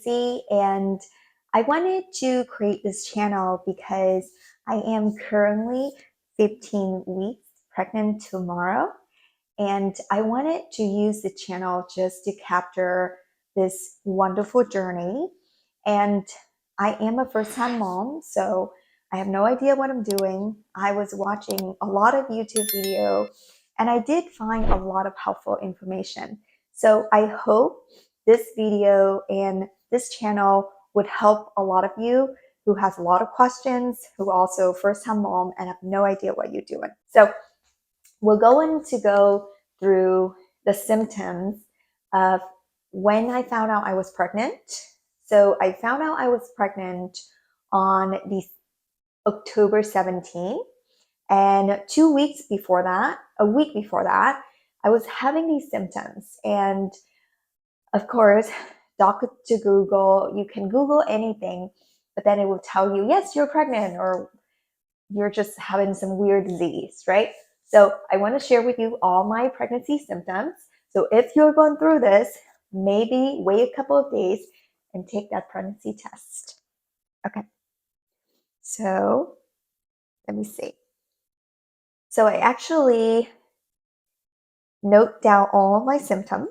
Stacy, and I wanted to create this channel because I am currently 15 weeks pregnant tomorrow, and I wanted to use the channel just to capture this wonderful journey. And I am a first-time mom, so I have no idea what I'm doing. I was watching a lot of YouTube video, and I did find a lot of helpful information. So I hope this video and this channel would help a lot of you who has a lot of questions, who also first-time mom and have no idea what you're doing. So we're going to go through the symptoms of when I found out I was pregnant. So I found out I was pregnant on the October 17th. And 2 weeks before that, a week before that, I was having these symptoms. And of course, Dr. Google, you can Google anything, but then it will tell you, yes, you're pregnant, or you're just having some weird disease, right? So I want to share with you all my pregnancy symptoms. So if you're going through this, maybe wait a couple of days and take that pregnancy test. Okay. So let me see. So I actually note down all of my symptoms.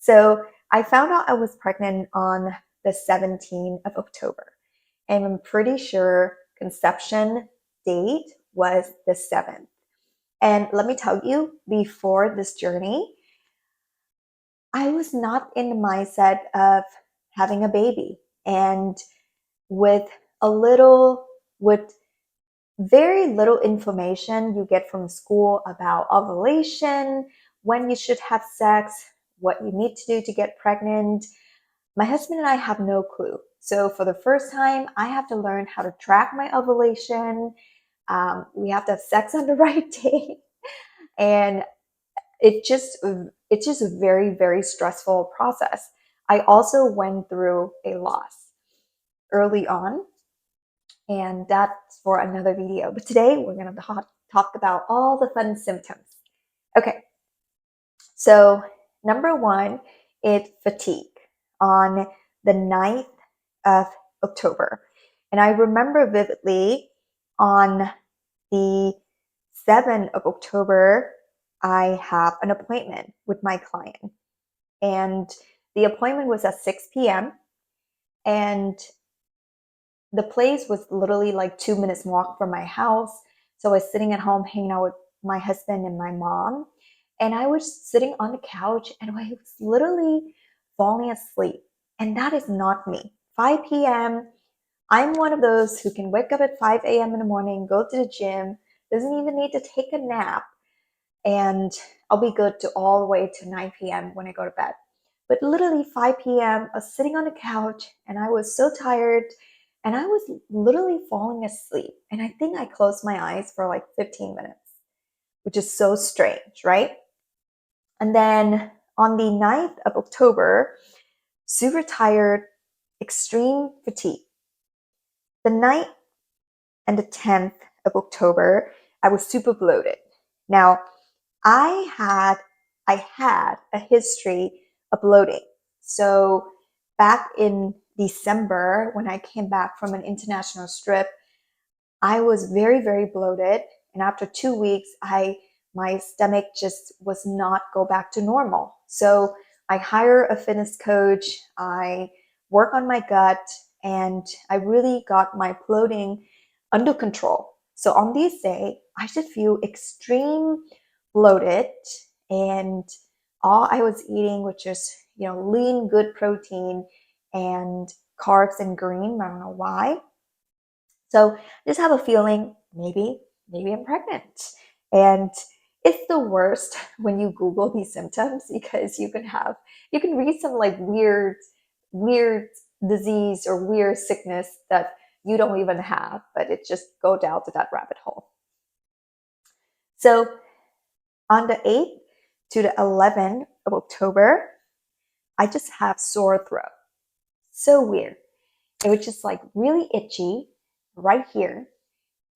So I found out I was pregnant on the 17th of October. And I'm pretty sure conception date was the 7th. And let me tell you, before this journey, I was not in the mindset of having a baby. And with with very little information you get from school about ovulation, when you should have sex, what you need to do to get pregnant, my husband and I have no clue. So for the first time, I have to learn how to track my ovulation. We have to have sex on the right day. And it's just a very, very stressful process. I also went through a loss early on, and that's for another video. But today we're going to talk about all the fun symptoms. Okay, so number one is fatigue on the 9th of October. And I remember vividly on the 7th of October, I have an appointment with my client. And the appointment was at 6 p.m. And the place was literally like 2 minutes walk from my house. So I was sitting at home hanging out with my husband and my mom. And I was sitting on the couch and I was literally falling asleep. And that is not me. 5 p.m. I'm one of those who can wake up at 5 a.m. in the morning, go to the gym, doesn't even need to take a nap, and I'll be good to all the way to 9 p.m. when I go to bed. But literally 5 p.m., I was sitting on the couch and I was so tired and I was literally falling asleep. And I think I closed my eyes for like 15 minutes, which is so strange, right? And then on the 9th of October, super tired, extreme fatigue. The 9th and the 10th of October, I was super bloated. Now, I had a history of bloating. So back in December, when I came back from an international trip, I was very, very bloated. And after 2 weeks, my stomach just was not go back to normal. So I hire a fitness coach. I work on my gut, and I really got my bloating under control. So on this day, I just feel extreme bloated, and all I was eating was just, lean, good protein and carbs and green. I don't know why. So just have a feeling maybe I'm pregnant. And it's the worst when you Google these symptoms, because you can read some like weird disease or weird sickness that you don't even have, but it just go down to that rabbit hole. So on the 8th to the 11th of October, I just have sore throat. So weird. It was just like really itchy right here.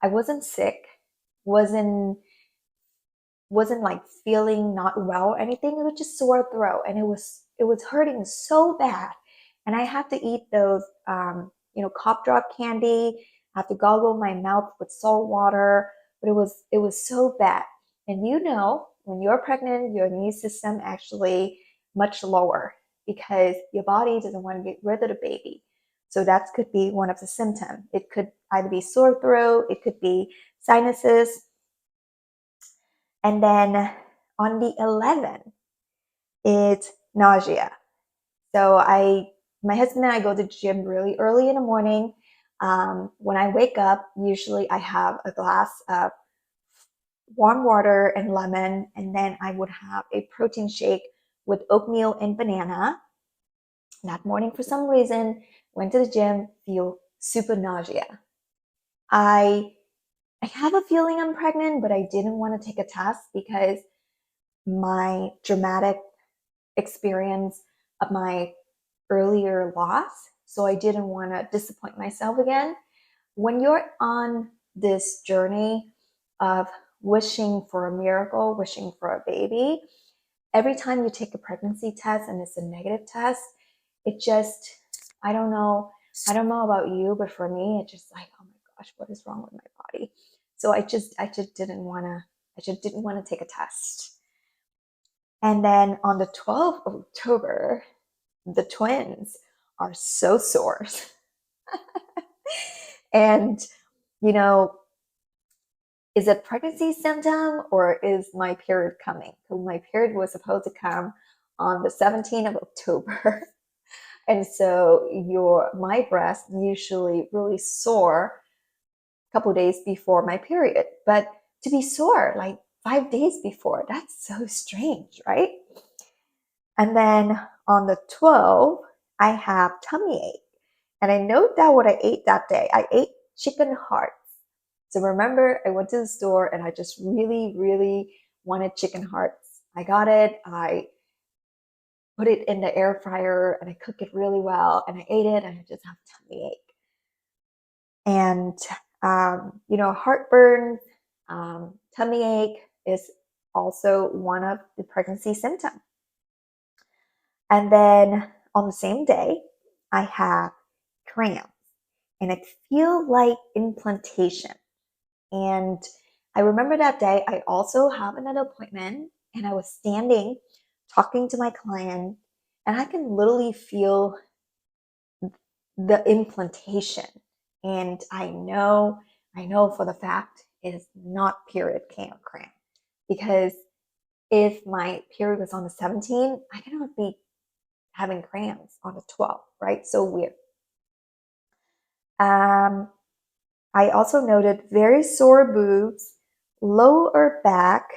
I wasn't sick, wasn't like feeling not well or anything. It was just sore throat, and it was it was hurting so bad. And I had to eat those, cough drop candy. I have to goggle my mouth with salt water, but it was so bad. And when you're pregnant, your immune system actually much lower because your body doesn't want to get rid of the baby. So that could be one of the symptoms. It could either be sore throat, it could be sinuses. And then on the 11th, it's nausea. So my husband and I go to the gym really early in the morning. When I wake up, usually I have a glass of warm water and lemon, and then I would have a protein shake with oatmeal and banana. That morning, for some reason, went to the gym, feel super nausea. I I have a feeling I'm pregnant, but I didn't want to take a test because my dramatic experience of my earlier loss. So I didn't want to disappoint myself again. When you're on this journey of wishing for a miracle, wishing for a baby, every time you take a pregnancy test and it's a negative test, it just, I don't know. I don't know about you, but for me, it's just like, oh my gosh, what is wrong with my body? So I just didn't want to take a test. And then on the 12th of October, the twins are so sore. And, you know, is it pregnancy symptom or is my period coming? So my period was supposed to come on the 17th of October. And so my breast usually really sore a couple days before my period. But to be sore like 5 days before, that's so strange, right? And then on the 12th, I have tummy ache. And I note down what I ate that day. I ate chicken hearts. So remember, I went to the store and I just really, really wanted chicken hearts. I got it. I put it in the air fryer and I cooked it really well and I ate it and I just have tummy ache. And, heartburn, tummy ache is also one of the pregnancy symptoms. And then on the same day, I have cramps and it feels like implantation. And I remember that day, I also have another appointment and I was standing talking to my client and I can literally feel the implantation. And I know for the fact it is not period cramp because if my period was on the 17th, I cannot be having cramps on the 12th, right? So weird. Um, I also noted very sore boobs, lower back.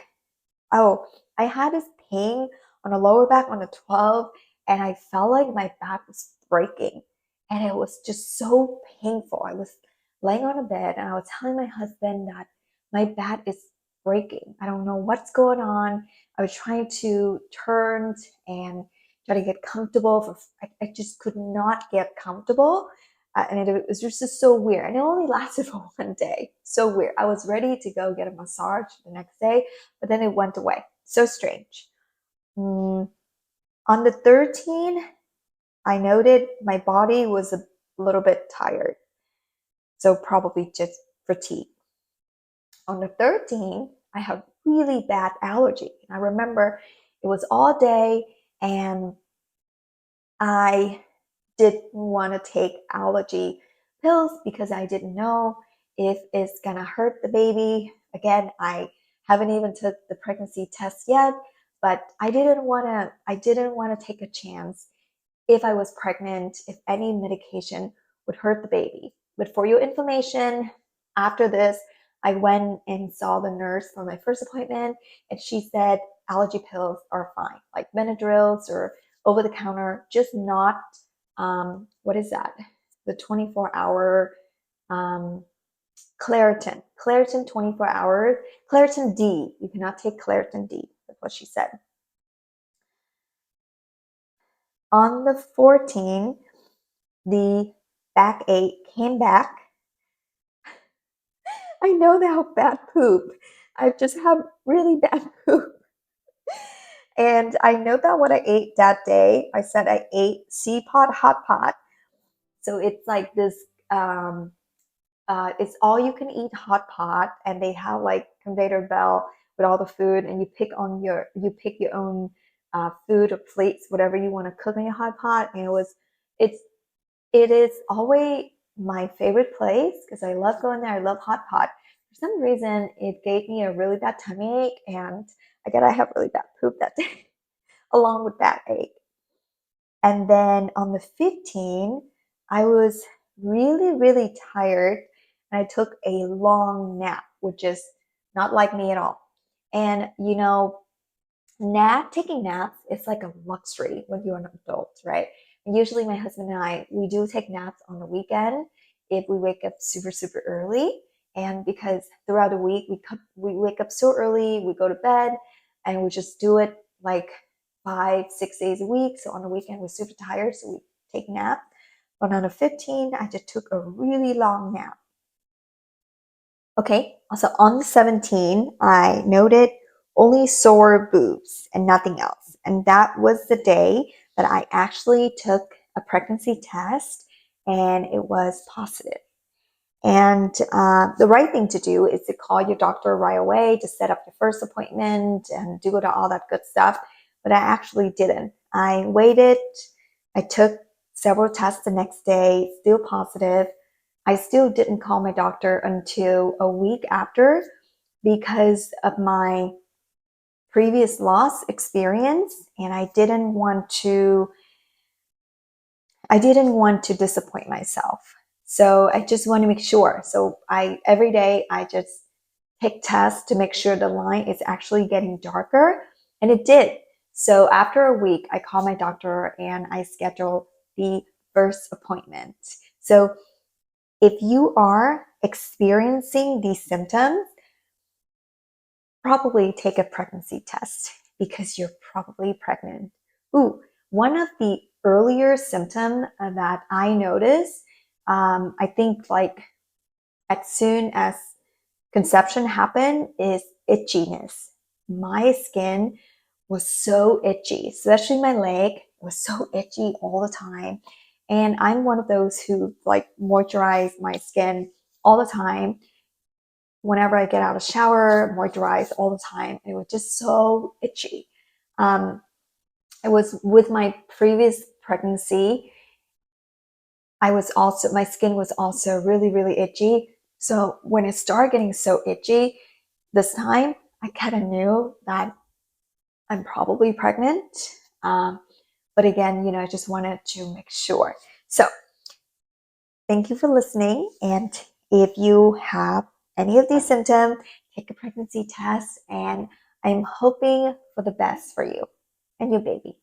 Oh, I had this pain on the lower back on the 12th, and I felt like my back was breaking. And it was just so painful. I was laying on a bed and I was telling my husband that my back is breaking. I don't know what's going on. I was trying to turn and try to get comfortable. I just could not get comfortable. And it was just so weird. And it only lasted for one day. So weird. I was ready to go get a massage the next day, but then it went away. So strange. On the 13th, I noted my body was a little bit tired. So probably just fatigue. On the 13th, I had really bad allergy. I remember it was all day and I didn't want to take allergy pills because I didn't know if it's gonna hurt the baby. Again, I haven't even took the pregnancy test yet, but I didn't want to take a chance if I was pregnant, if any medication would hurt the baby. But for your information, after this, I went and saw the nurse for my first appointment, and she said allergy pills are fine, like Benadryls or over the counter, just not what is that? The 24-hour Claritin. Claritin 24 hours. Claritin D. You cannot take Claritin D. That's what she said. On the 14th, the backache came back. I know they have bad poop. I just have really bad poop. And I know that what I ate that day, I said I ate C-Pot Hot Pot. So it's like this, um, it's all you can eat hot pot, and they have like conveyor belt with all the food, and you pick your own food or plates, whatever you want to cook in your hot pot. And it's it is always my favorite place because I love going there. I love hot pot. For some reason, it gave me a really bad tummy ache, and I got I have really bad poop that day, along with that ache. And then on the 15th, I was really, really tired, and I took a long nap, which is not like me at all. And taking naps is like a luxury when you're an adult, right? And usually my husband and I, we do take naps on the weekend if we wake up super, super early. And because throughout the week we wake up so early, we go to bed, and we just do it like 5, 6 days a week. So on the weekend we're super tired, so we take nap. But on the 15th, I just took a really long nap. Okay, so on the 17th, I noted only sore boobs and nothing else. And that was the day that I actually took a pregnancy test, and it was positive. And the right thing to do is to call your doctor right away to set up your first appointment and do all that good stuff. But I actually didn't. I waited. I took several tests the next day, still positive. I still didn't call my doctor until a week after because of my previous loss experience, and I didn't want to disappoint myself. So I just want to make sure. So I every day I just take tests to make sure the line is actually getting darker, and it did. So after a week, I called my doctor and I scheduled the first appointment. So if you are experiencing these symptoms, probably take a pregnancy test because you're probably pregnant. Ooh, one of the earlier symptoms that I noticed, I think like as soon as conception happened, is itchiness. My skin was so itchy, especially my leg was so itchy all the time. And I'm one of those who like moisturize my skin all the time. Whenever I get out of shower, moisturize all the time. It was just so itchy. Um, it was with my previous pregnancy. My skin was also really, really itchy. So when it started getting so itchy this time, I kind of knew that I'm probably pregnant. Um, but again, I just wanted to make sure. So thank you for listening. And if you have any of these symptoms, take a pregnancy test. And I'm hoping for the best for you and your baby.